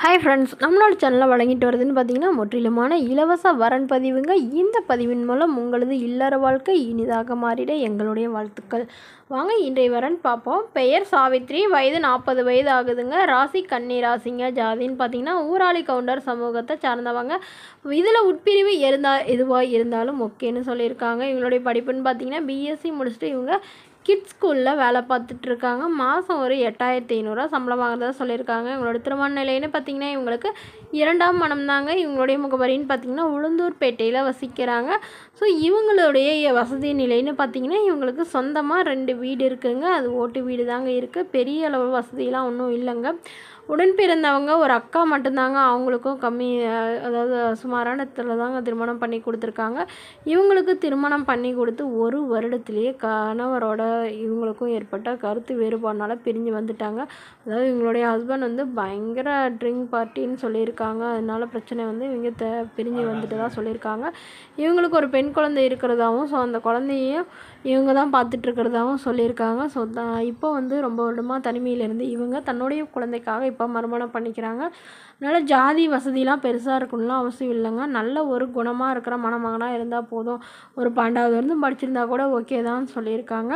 Hi friends, நம்மளோட சேனலில் வழங்கிட்டு வருதுன்னு பார்த்தீங்கன்னா முற்றிலுமான இலவச வரன் பதிவுங்க. இந்த பதிவின் மூலம் உங்களது இல்லற வாழ்க்கை இனிதாக மாறிட எங்களுடைய வாழ்த்துக்கள். வாங்க இன்றைய வரன் பார்ப்போம். பெயர் சாவித்ரி, வயது 40 வயது ஆகுதுங்க. ராசி கன்னி ராசிங்க. ஜாதின்னு பார்த்தீங்கன்னா ஊராளி கவுண்டர் சமூகத்தை சார்ந்தவங்க. இதில் உட்பிரிவு எதுவாக இருந்தாலும் ஓகேன்னு சொல்லியிருக்காங்க. இவங்களுடைய படிப்புன்னு பார்த்தீங்கன்னா பிஎஸ்சி முடிச்சுட்டு இவங்க கிட்ஸ் ஸ்கூலில் வேலை பார்த்துட்ருக்காங்க. மாதம் ஒரு 8500 சம்பளம் வாங்குறதா சொல்லியிருக்காங்க. இவங்களோட திருமண நிலைன்னு பார்த்திங்கன்னா இவங்களுக்கு 2ஆம் மனம் தாங்க. இவங்களுடைய முகவரின்னு பார்த்திங்கன்னா உளுந்தூர்பேட்டையில் வசிக்கிறாங்க. ஸோ இவங்களுடைய வசதி நிலைன்னு பார்த்திங்கன்னா இவங்களுக்கு சொந்தமாக 2 வீடு இருக்குதுங்க. அது ஓட்டு வீடு தாங்க இருக்குது. பெரிய அளவு வசதியெலாம் ஒன்றும் இல்லைங்க. உடன் பிறந்தவங்க ஒரு அக்கா மட்டும்தாங்க. அவங்களுக்கும் அதாவது சுமாரான இடத்துல தாங்க திருமணம் பண்ணி கொடுத்துருக்காங்க. இவங்களுக்கு திருமணம் பண்ணி கொடுத்து 1 வருடத்துலேயே கணவரோட இவங்களுக்கும் ஏற்பட்ட கருத்து வேறுபாடுனால பிரிஞ்சு வந்துட்டாங்க. அதாவது இவங்களுடைய ஹஸ்பண்ட் வந்து பயங்கர ட்ரிங்க் பார்ட்டின்னு சொல்லியிருக்காங்க. அதனால பிரச்சனை வந்து இவங்க பிரிஞ்சு வந்துட்டு தான் சொல்லியிருக்காங்க. இவங்களுக்கு ஒரு பெண் குழந்தை இருக்கிறதாகவும், ஸோ அந்த குழந்தையும் இவங்க தான் பார்த்துட்ருக்கிறதாகவும் சொல்லியிருக்காங்க. ஸோ இப்போ வந்து ரொம்ப வருடமாக தனிமையிலேருந்து இவங்க தன்னுடைய குழந்தைக்காக இப்போ மறுமணம் பண்ணிக்கிறாங்க. அதனால் ஜாதி வசதிலாம் பெருசாக இருக்கணும்லாம் அவசியம் இல்லைங்க. நல்ல ஒரு குணமாக இருக்கிற மணமகனாக இருந்தால் போதும். ஒரு 12வது வரைக்கும் படிச்சிருந்தா கூட ஓகே தான் சொல்லியிருக்காங்க.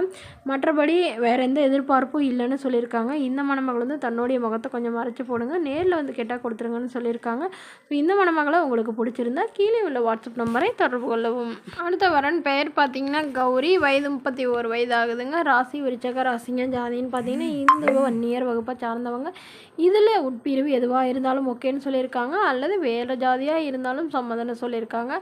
மற்றபடி வேறு எந்த எதிர்பார்ப்பும் இல்லைன்னு சொல்லியிருக்காங்க. இந்த மணமகள் வந்து தன்னுடைய முகத்தை கொஞ்சம் மறைச்சி போடுங்க, நேரில் வந்து கேட்டால் கொடுத்துருங்கன்னு சொல்லியிருக்காங்க. ஸோ இந்த மணமகளை உங்களுக்கு பிடிச்சிருந்தா கீழே உள்ள வாட்ஸ்அப் நம்பரை தொடர்பு கொள்ளவும். அடுத்த வரன் பெயர் பார்த்தீங்கன்னா கௌரி, வயது 31 வயது ஆகுதுங்க. ராசி விருச்சக ராசிங்க. ஜாதின்னு பார்த்தீங்கன்னா இந்து வன்னியர் வகுப்பை சார்ந்தவங்க. இதில் உட்பிரிவு எதுவாக இருந்தாலும் ஓகேன்னு சொல்லியிருக்காங்க. அல்லது வேறு ஜாதியாக இருந்தாலும் சம்மதம்னு சொல்லியிருக்காங்க.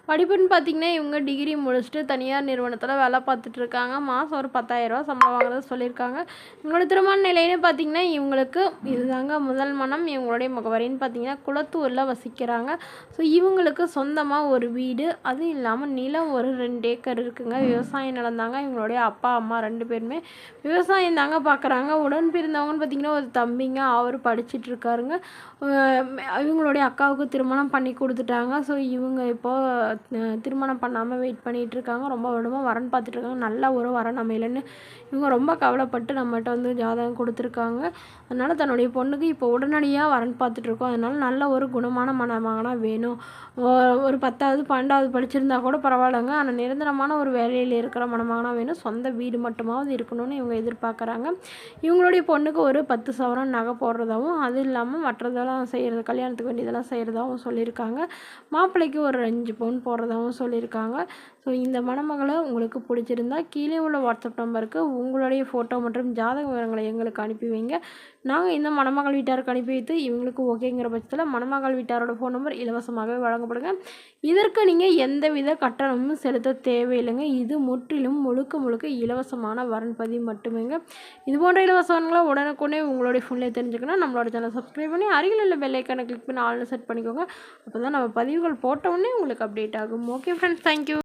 படிப்புன்னு பார்த்திங்கன்னா இவங்க டிகிரி முடிச்சுட்டு தனியார் நிறுவனத்தில் வேலை பார்த்துட்ருக்காங்க. மாதம் ஒரு 10,000 சம்பளம் வாங்குறத சொல்லியிருக்காங்க. இவங்களோட திருமண நிலைன்னு பார்த்திங்கன்னா இவங்களுக்கு இதுதாங்க முதல் மனம். இவங்களுடைய முகவரின்னு பார்த்திங்கன்னா குளத்தூரில் வசிக்கிறாங்க. ஸோ இவங்களுக்கு சொந்தமாக ஒரு வீடு, அது இல்லாமல் நிலம் ஒரு 2 ஏக்கர் இருக்குங்க. விவசாய நிலம் தாங்க. இவங்களுடைய அப்பா அம்மா 2 பேருமே விவசாயம் தாங்க பார்க்குறாங்க. உடன் பிறந்தவங்கன்னு பார்த்திங்கன்னா ஒரு தம்பிங்க, அவர் படிச்சிட்ருக்காருங்க. இவங்களுடைய அக்காவுக்கு திருமணம் பண்ணி கொடுத்துட்டாங்க. ஸோ இவங்க இப்போது திருமணம் பண்ணாமல் வெயிட் பண்ணிகிட்ருக்காங்க. ரொம்ப வருடமாக வரன் பார்த்துட்ருக்காங்க. நல்ல ஒரு வரன் அமையலன்னு இவங்க ரொம்ப கவலைப்பட்டு நம்மகிட்ட வந்து ஜாதகம் கொடுத்துருக்காங்க. அதனால் தன்னுடைய பொண்ணுக்கு இப்போ உடனடியாக வரன் பார்த்துட்ருக்கோம். அதனால் நல்ல ஒரு குணமான மணமகனாக வேணும். ஒரு 10வது 12வது படிச்சிருந்தா கூட பரவாயில்லைங்க. ஆனால் நிரந்தரமான ஒரு வேலையில் இருக்கிற மணமகனாக வேணும். சொந்த வீடு மட்டுமாவது இருக்கணும்னு இவங்க எதிர்பார்க்குறாங்க. இவங்களுடைய பொண்ணுக்கு ஒரு 10 சவரன் நகை போடுறதாகவும், அது இல்லாமல் மற்றதெல்லாம் செய்கிறது, கல்யாணத்துக்கு வேண்டியதெல்லாம் செய்கிறதாகவும் சொல்லியிருக்காங்க. மாப்பிள்ளைக்கு ஒரு 5 பவுன் போடுறதாகவும் சொல்லியிருக்காங்க. ஸோ இந்த மணமகளை உங்களுக்கு பிடிச்சிருந்தா கீழே உள்ள வாட்ஸ்அப் நம்பருக்கு உங்களுடைய ஃபோட்டோ மற்றும் ஜாதக விவரங்களை எங்களுக்கு அனுப்பி வைங்க. நாங்கள் இந்த மணமகள் வீட்டாருக்கு அனுப்பி வைத்து இவங்களுக்கு ஓகேங்கிற பட்சத்தில் மணமகள் வீட்டாரோட ஃபோன் நம்பர் இலவசமாகவே வழங்கப்படுங்க. இதற்கு நீங்கள் எந்தவித கட்டணமும் செலுத்த தேவையில்லைங்க. இது முற்றிலும் முழுக்க இலவசமான வரன் பதிவு மட்டுமேங்க. இது போன்ற இலவசங்களை உடனுக்குடனே உங்களுடைய ஃபோன்லேயே தெரிஞ்சுக்கணும். நம்மளோட சேனல் சப்ஸ்கிரைப் பண்ணி அருகில் உள்ள பெல் ஐக்கானை கிளிக் பண்ணி ஆல்னு செட் பண்ணிக்கோங்க. அப்போ தான் நம்ம பதிவுகள் போட்ட உடனே உங்களுக்கு அப்டேட் ஆகும். Okay friends, thank you.